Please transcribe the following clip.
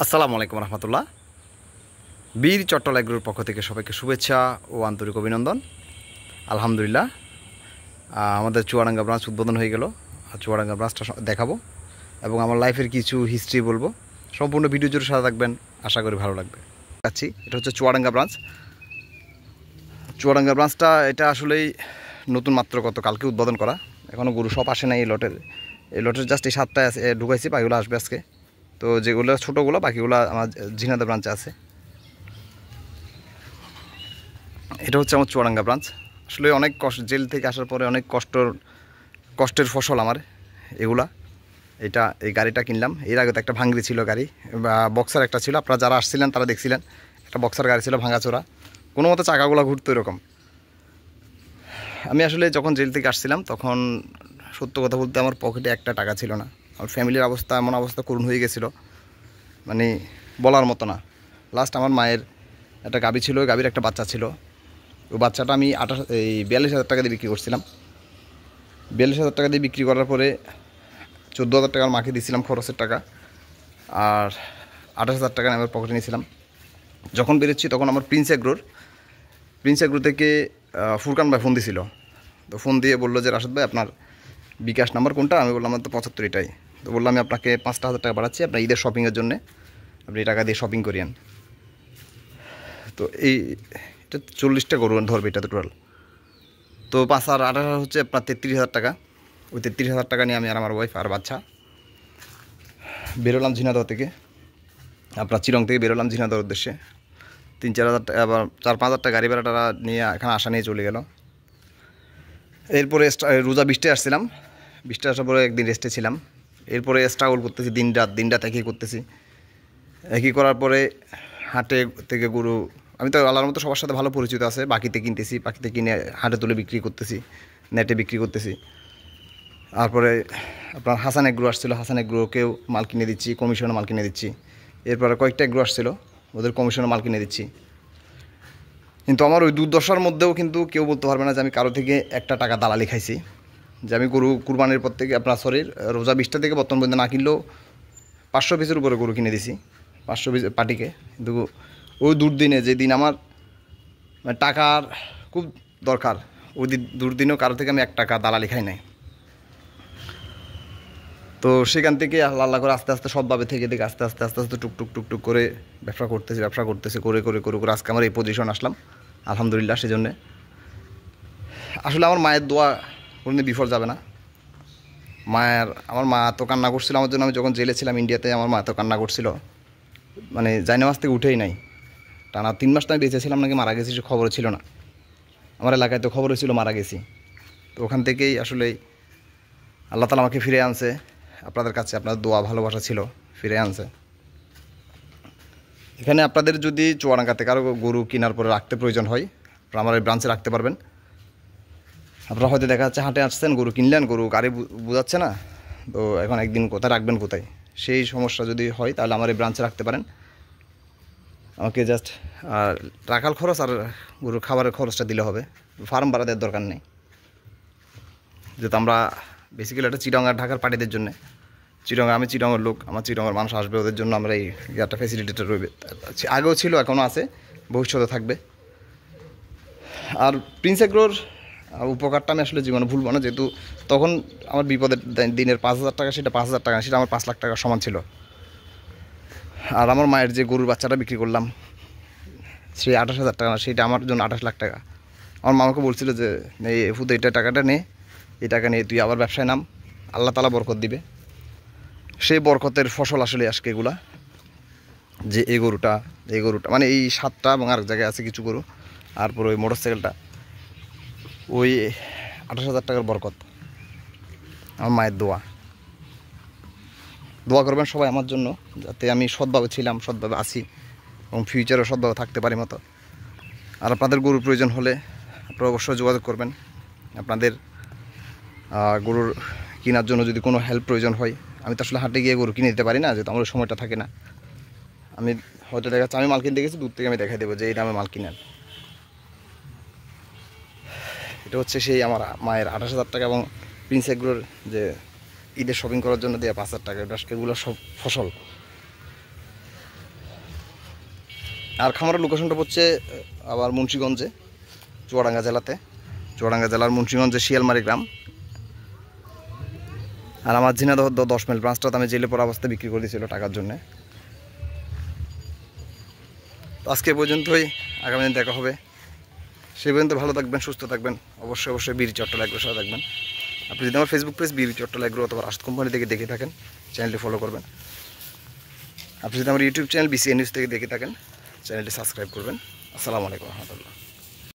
আসসালামু আলাইকুম রহমতুল্লাহ। বীর চট্টলা এগ্রোর পক্ষ থেকে সবাইকে শুভেচ্ছা ও আন্তরিক অভিনন্দন। আলহামদুলিল্লাহ, আমাদের চুয়াডাঙ্গা ব্রাঞ্চ উদ্বোধন হয়ে গেল। চুয়াডাঙ্গা ব্রাঞ্চটা দেখাবো এবং আমার লাইফের কিছু হিস্ট্রি বলবো। সম্পূর্ণ ভিডিও জুড়ে সাথে থাকবেন, আশা করি ভালো লাগবে। যাচ্ছি, এটা হচ্ছে চুয়াডাঙ্গা ব্রাঞ্চ। চুয়াডাঙ্গা ব্রাঞ্চটা এটা আসলেই নতুন মাত্র কালকে উদ্বোধন করা। এখনও গরু সব আসে নাই এই লটের জাস্ট এই 7টায় ঢুকাইছি, বাকিগুলো আসবে আজকে। তো যেগুলো ছোটোগুলো বাকিগুলো আমার ঝিনাইদহ ব্রাঞ্চে আছে। এটা হচ্ছে আমার চুয়াডাঙ্গা ব্রাঞ্চ। আসলে অনেক জেল থেকে আসার পরে অনেক কষ্টের ফসল আমার এগুলা। এই গাড়িটা কিনলাম। এর আগে তো একটা ভাঙ্গি ছিল গাড়ি, বক্সার একটা ছিল, আপনারা যারা আসছিলেন তারা দেখছিলেন। একটা বক্সার গাড়ি ছিল ভাঙাচোরা, কোনো মতো চাকাগুলো ঘুরতো এরকম। আমি আসলে যখন জেল থেকে আসছিলাম তখন সত্য কথা বলতে আমার পকেটে একটা টাকা ছিল না। আমার ফ্যামিলির অবস্থা এমন অবস্থা করুণ হয়ে গেছিলো, মানে বলার মতো না। লাস্ট আমার মায়ের একটা গাভী ছিল, ওই গাভীর একটা বাচ্চা ছিল। ওই বাচ্চাটা আমি 42,000 টাকা দিয়ে বিক্রি করছিলাম। 42,000 টাকা দিয়ে বিক্রি করার পরে 14,000 টাকা মাকে দিয়েছিলাম খরচের টাকা, আর 28,000 টাকা আমি আমার পকেটে নিয়েছিলাম। যখন বেরোচ্ছি তখন আমার প্রিন্স এগ্রো থেকে ফুরকান ভাই ফোন দিয়েছিল। তো ফোন দিয়ে বললো যে রাশেদ ভাই আপনার বিকাশ নাম্বার কোনটা? আমি বললাম আমার তো 75 এটাই। তো বললাম আমি আপনাকে 5,000 টাকা বাড়াচ্ছি, আপনার ঈদের শপিংয়ের জন্যে আপনি টাকা দিয়ে শপিং করিয়েন। তো এটা 40টা গরু ধরবে এটা তো টোটাল। তো 5 আর 18 হচ্ছে আপনার 33,000 টাকা। ওই 33,000 টাকা নিয়ে আমি আর আমার ওয়াইফ আর বাচ্চা বেরোলাম ঝিনাইদহ থেকে, আপনার চিরং থেকে বেরোলাম ঝিনাইদহর উদ্দেশ্যে। 3-4 হাজার টাকা, আবার 4-5 হাজার টাকা গাড়ি ভাড়াটা নিয়ে এখানে আসা নিয়ে চলে গেল। এরপরে রোজা 20টায় আসছিলাম, 20টায় আসার পরে একদিন রেস্টে ছিলাম। এরপরে স্ট্রাগল করতেছি দিন রাত একই করতেছি। একই করার পরে হাটে থেকে গরু, আমি তো আল্লাহর মতো সবার সাথে ভালো পরিচিত আছে, বাকিতে কিনতেছি, বাকিতে কিনে হাটে তুলে বিক্রি করতেছি, নেটে বিক্রি করতেছি। তারপরে আপনার হাসান এগ্রো আসছিলো, হাসান এগ্রোকেও মাল কিনে দিচ্ছি, কমিশনে মাল কিনে দিচ্ছি। এরপরে কয়েকটা এগ্রো আসছিলো, ওদের কমিশনে মাল কিনে দিচ্ছি। কিন্তু আমার ওই দুর্দশার মধ্যেও কিন্তু কেউ বলতে পারবে না যে আমি কারো থেকে একটা টাকা দালালি খাইছি। যে আমি গরু কুরবানির পর থেকে আপনার রোজা 20টা থেকে বর্তমান পর্যন্ত না কিনলেও 500 পিসের উপরে গরু কিনে দিছি, 500 পিস পার্টিকে। কিন্তু ওই দুর্দিনে, যেদিন আমার টাকার খুব দরকার, ওই দুর্দিনেও কারো থেকে আমি 1 টাকা দালালি খাই নাই। তো সেখান থেকে আল্লাহ করে আস্তে আস্তে সৎভাবে থেকে আস্তে আস্তে টুকটুক করে ব্যবসা করতেছি করে আজকে আমার এই পজিশন আসলাম, আলহামদুলিল্লাহ। সেজন্যে আসলে আমার মায়ের দোয়া কোনোদিন বিফল যাবে না। আমার মা এত কান্না করছিল আমার জন্য। আমি যখন জেলে ছিলাম ইন্ডিয়াতে, আমার মা এত কান্না করছিল, মানে জায়নামাজ থেকে উঠেই নাই। টানা 3 মাস তো আমি বেঁচেছিলাম নাকি মারা গেছি সে খবর ছিল না। আমার এলাকায় তো খবর ছিল মারা গেছি। তো ওখান থেকেই আসলে আল্লাহ তাআলা আমাকে ফিরে আনছে। আপনাদের কাছে আপনার দোয়া ভালোবাসা ছিল, ফিরে আনছে। এখানে আপনাদের যদি চুয়াডাঙ্গাতে কারো গরু কেনার পরে রাখতে প্রয়োজন হয়, আপনারা আমার এই ব্রাঞ্চে রাখতে পারবেন। আপনারা হয়তো দেখা যাচ্ছে হাটে আসছেন, গরু কিনলেন, গরু গাড়ি বোঝাচ্ছে না, তো এখন একদিন কোথায় রাখবেন, কোথায়, সেই সমস্যা যদি হয় তাহলে আমার এই ব্রাঞ্চে রাখতে পারেন। আমাকে জাস্ট রাখাল খরচ আর গরুর খাবারের খরচটা দিলে হবে, ফার্ম ভাড়া দেওয়ার দরকার নেই। যেহেতু আমরা বেসিক্যালি এটা চিটাং আর ঢাকার পার্টিদের জন্য, আমি চিটাংয়ের লোক, আমার চিটাংয়ের মানুষ আসবে, ওদের জন্য আমরা এই একটা ফ্যাসিলিটিটা রইবে। আগেও ছিল, এখনও আছে, ভবিষ্যতে থাকবে। আর প্রিন্স এগ্রোর উপকারটা আমি আসলে জীবনে ভুলব না, যেহেতু তখন আমার বিপদের দিনের 5,000 টাকা, সেটা 5,000 টাকা, সেটা আমার 5 লাখ টাকার সমান ছিল। আর আমার মায়ের যে গরুর বাচ্চাটা বিক্রি করলাম, সেই 28,000 টাকা, সেটা আমার জন্য 28 লাখ টাকা। আমার মামাকে বলছিল যে এই ফুদ এটা টাকাটা নে, এই টাকা নিয়ে তুই আবার ব্যবসায় নাম, আল্লাহ তাআলা বরকত দিবে। সেই বরকতের ফসল আসলে আজকে এগুলা, যে এই গরুটা মানে এই 7টা এবং আরেক জায়গায় আছে কিছু গরু, আর পরে ওই মোটরসাইকেলটা, ওই 28,000 টাকার বরকত। আমার মায়ের দোয়া করবেন সবাই আমার জন্য, যাতে আমি সৎভাবে ছিলাম, সৎভাবে আছি এবং ফিউচারেও সৎভাবে থাকতে পারি মতো। আর আপনাদের গরুর প্রয়োজন হলে আপনারা অবশ্যই যোগাযোগ করবেন। আপনাদের গরুর কেনার জন্য যদি কোনো হেল্প প্রয়োজন হয়, আমি তো আসলে হাটে গিয়ে গরু কিনে দিতে পারি না, যেহেতু আমার সময়টা থাকে না। আমি হয়তো দেখা যাচ্ছে আমি মাল কিনতে গেছি, দূর থেকে আমি দেখাই দেবো যে এই দামে মাল কিনেন। এটা হচ্ছে সেই আমার মায়ের 28,000 টাকা এবং প্রিন্স এগ্রোর যে ঈদের শপিং করার জন্য দেওয়া 5,000 টাকা, এগুলো সব ফসল। আর খামারের লোকেশনটা হচ্ছে আবার মুন্সিগঞ্জে, চুয়াডাঙ্গা জেলাতে, চুয়াডাঙ্গা জেলার মুন্সিগঞ্জে শিয়ালমারি গ্রাম। আর আমার ঝিনাইদহ 10 মাইল ব্রাঞ্চটা আমি জেলে পড়া অবস্থায় বিক্রি করে দিয়েছিল টাকার জন্যে। তো আজকে পর্যন্তই, আগামী দিন দেখা হবে। সেই পর্যন্ত ভালো থাকবেন, সুস্থ থাকবেন। অবশ্যই বিডি চট্টল এগ্রোর সাথে থাকবেন। আপনি যদি আমার Facebook page BD Chattal agro অথবা রাশিদ কোম্পানি থেকে দেখে থাকেন, চ্যানেলটি ফলো করবেন। আপনি যদি আমার ইউটিউব চ্যানেল বিসিএন নিউজ থেকে দেখে থাকেন, চ্যানেলটি সাবস্ক্রাইব করবেন। আসসালামু আলাইকুম রহমতুল্লাহ।